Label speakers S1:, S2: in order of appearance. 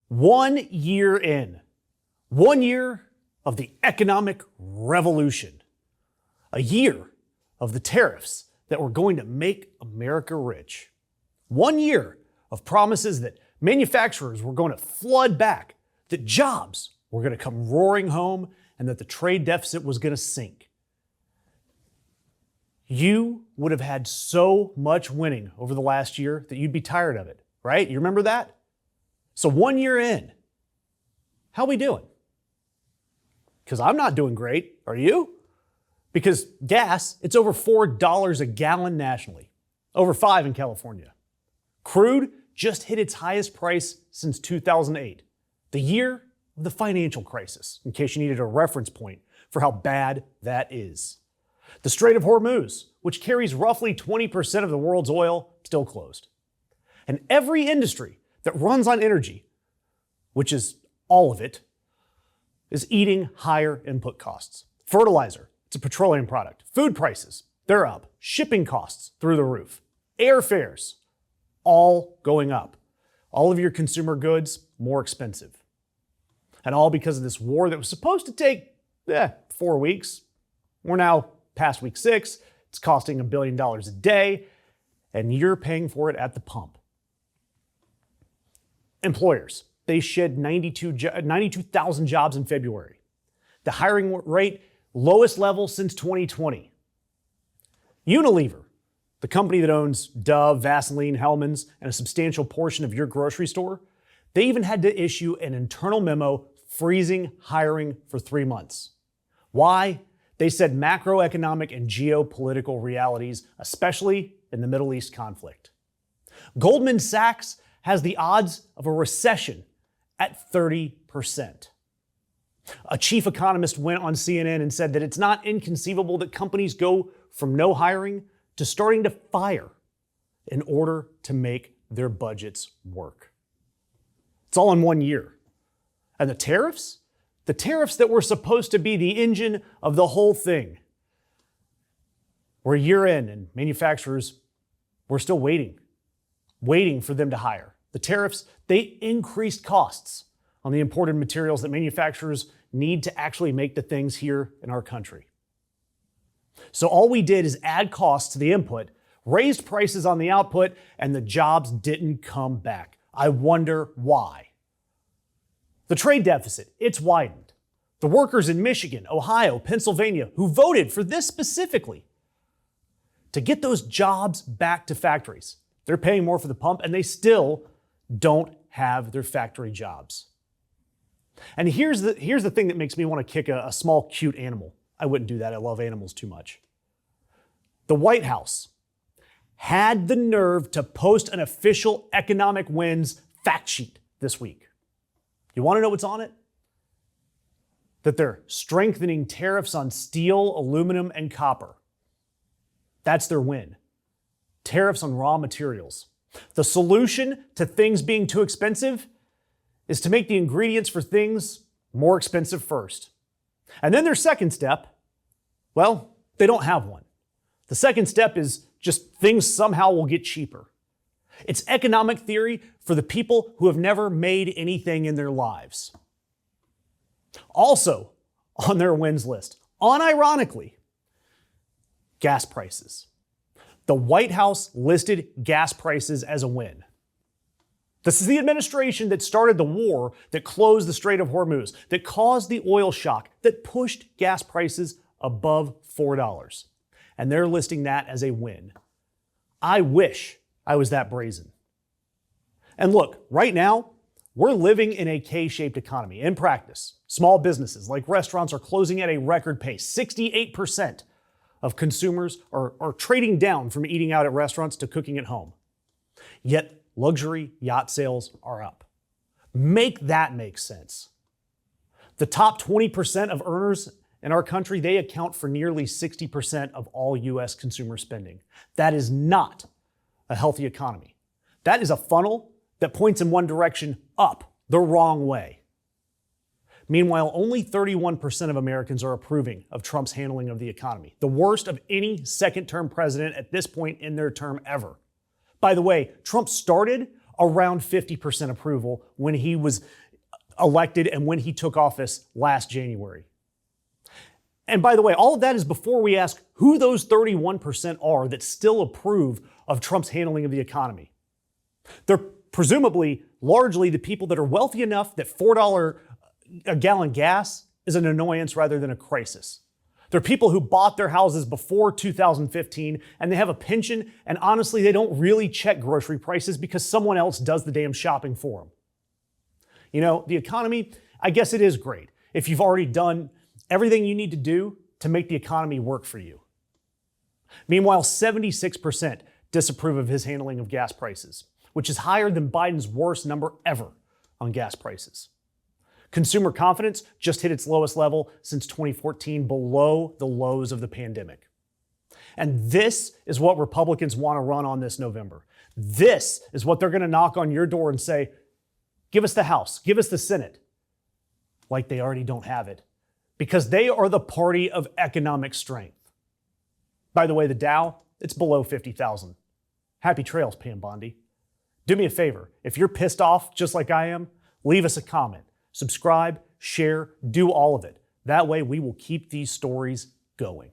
S1: 1 year in, 1 year of the economic revolution, a year of the tariffs that were going to make America rich, 1 year of promises that manufacturers were going to flood back, that jobs were going to come roaring home, and that the trade deficit was going to sink. You would have had so much winning over the last year that you'd be tired of it, right? You remember that? So 1 year in, how we doing? Because I'm not doing great. Are you? Because gas, it's over $4 a gallon nationally, over $5 in California. Crude just hit its highest price since 2008, the year of the financial crisis, in case you needed a reference point for how bad that is. The Strait of Hormuz, which carries roughly 20% of the world's oil, still closed. And every industry that runs on energy, which is all of it, is eating higher input costs. Fertilizer, it's a petroleum product. Food prices, they're up. Shipping costs through the roof. Airfares, all going up. All of your consumer goods, more expensive. And all because of this war that was supposed to take 4 weeks. We're now past week 6. It's costing $1 billion a day, and you're paying for it at the pump. Employers, they shed 92,000 jobs in February. The hiring rate, lowest level since 2020. Unilever, the company that owns Dove, Vaseline, Hellmann's, and a substantial portion of your grocery store, they even had to issue an internal memo freezing hiring for 3 months. Why? They said macroeconomic and geopolitical realities, especially in the Middle East conflict. Goldman Sachs has the odds of a recession at 30%. A chief economist went on CNN and said that it's not inconceivable that companies go from no hiring to starting to fire in order to make their budgets work. It's all in 1 year. And the tariffs that were supposed to be the engine of the whole thing, we're a year in and manufacturers, we're still waiting for them to hire. The tariffs, they increased costs on the imported materials that manufacturers need to actually make the things here in our country. So all we did is add costs to the input, raised prices on the output, and the jobs didn't come back. I wonder why. The trade deficit, it's widened. The workers in Michigan, Ohio, Pennsylvania, who voted for this specifically, to get those jobs back to factories, they're paying more for the pump and they still don't have their factory jobs. And here's the thing that makes me want to kick a small, cute animal. I wouldn't do that. I love animals too much. The White House had the nerve to post an official economic wins fact sheet this week. You want to know what's on it? That they're strengthening tariffs on steel, aluminum, and copper. That's their win. Tariffs on raw materials. The solution to things being too expensive is to make the ingredients for things more expensive first. And then their second step, well, they don't have one. The second step is just things somehow will get cheaper. It's economic theory for the people who have never made anything in their lives. Also on their wins list, unironically, gas prices. The White House listed gas prices as a win. This is the administration that started the war that closed the Strait of Hormuz, that caused the oil shock, that pushed gas prices above $4. And they're listing that as a win. I wish I was that brazen. And look, right now, we're living in a K-shaped economy. In practice, small businesses like restaurants are closing at a record pace. 68% of consumers are trading down from eating out at restaurants to cooking at home. Yet luxury yacht sales are up. Make that make sense. The top 20% of earners in our country, they account for nearly 60% of all U.S. consumer spending. That is not a healthy economy. That is a funnel that points in one direction up, the wrong way. Meanwhile, only 31% of Americans are approving of Trump's handling of the economy, the worst of any second-term president at this point in their term ever. By the way, Trump started around 50% approval when he was elected and when he took office last January. And by the way, all of that is before we ask who those 31% are that still approve of Trump's handling of the economy. They're presumably largely the people that are wealthy enough that $4 a gallon gas is an annoyance rather than a crisis. They're people who bought their houses before 2015 and they have a pension, and honestly, they don't really check grocery prices because someone else does the damn shopping for them. You know, the economy, I guess it is great if you've already done everything you need to do to make the economy work for you. Meanwhile, 76% disapprove of his handling of gas prices, which is higher than Biden's worst number ever on gas prices. Consumer confidence just hit its lowest level since 2014, below the lows of the pandemic. And this is what Republicans want to run on this November. This is what they're going to knock on your door and say, give us the House, give us the Senate, like they already don't have it, because they are the party of economic strength. By the way, the Dow, it's below 50,000. Happy trails, Pam Bondi. Do me a favor. If you're pissed off just like I am, leave us a comment. Subscribe, share, do all of it. That way we will keep these stories going.